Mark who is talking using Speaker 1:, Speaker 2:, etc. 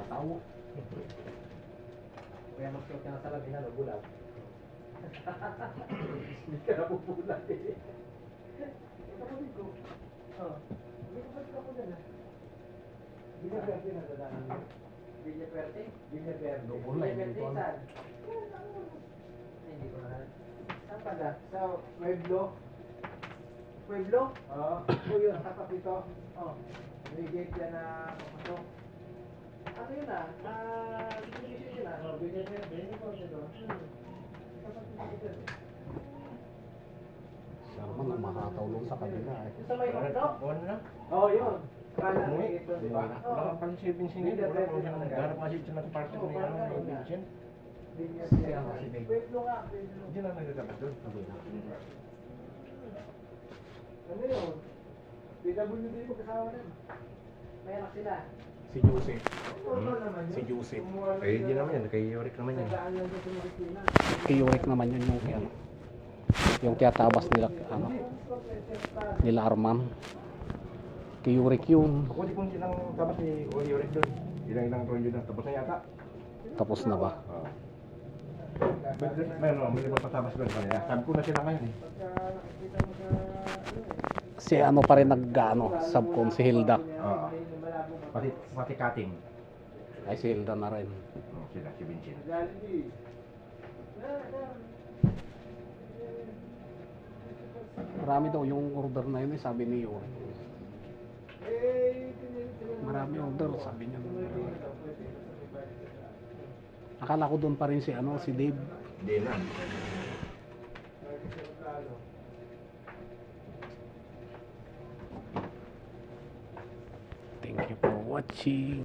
Speaker 1: Tawo. Kaya magsuot ka ng salamin, ano, bulag. Hindi ka napupulag eh. Kapatid ko. Oo. May kapatid ako dyan ah. Binaperte na dadaanan mo. Binaperte? Binaperte. Binaperte saan? Hindi ko na. Saan pala? Sa Pueblo? Pueblo? Oo. O yun, tapat dito. Oo. May gate yan na papasok. Ano yun ah? Subdivision yun ah. Binaperte. Hindi ko siya doon.
Speaker 2: Siya naman ang makataw doon sa kanila eh.
Speaker 1: Sa may Makno?
Speaker 3: Buwan na.
Speaker 1: Oo, yun. Kala
Speaker 3: Umuwi.
Speaker 1: gate doon, di ba?
Speaker 3: Wala kang pala si Vincent yun. Wala kang siyang nagharap kasi siya ng partner ni Vincent.
Speaker 1: Pueblo nga, Pueblo.
Speaker 3: Hindi na nagkakapas doon.
Speaker 2: Hindi na.
Speaker 1: Ano yun? PWD mo kasama na. May anak sila.
Speaker 2: Si Joseph.
Speaker 1: Total naman yun.
Speaker 2: Si Joseph.
Speaker 3: Eh, hindi naman yan. Kay Yorick naman yan.
Speaker 1: Nagaan lang sa Marikina.
Speaker 2: Kay Yorick naman yun yung ano. Yung tiyatabas nila ano. Nila Arman. Kay Yorick yun.
Speaker 3: Ako di kung silang tapos ni Yorick doon. Ilang round yun na. Tapos na yata.
Speaker 2: Tapos na ba?
Speaker 3: Oo. May patabas doon. Sabi ko na sila ngayon eh.
Speaker 1: Pagka nakikita mo sa ano eh.
Speaker 2: Si ano pa rin nag-ano, subcon si Hilda.
Speaker 3: Oo. Pati cutting.
Speaker 2: Ay si Hilda na rin.
Speaker 3: Sila, si Vincent.
Speaker 1: Jollibee.
Speaker 2: Marami daw yung order na yun eh, sabi ni Yorick. Marami order, sabi niya. Akala ko doon pa rin si ano, si Dave.
Speaker 3: Hindi na.
Speaker 2: Thank you for watching.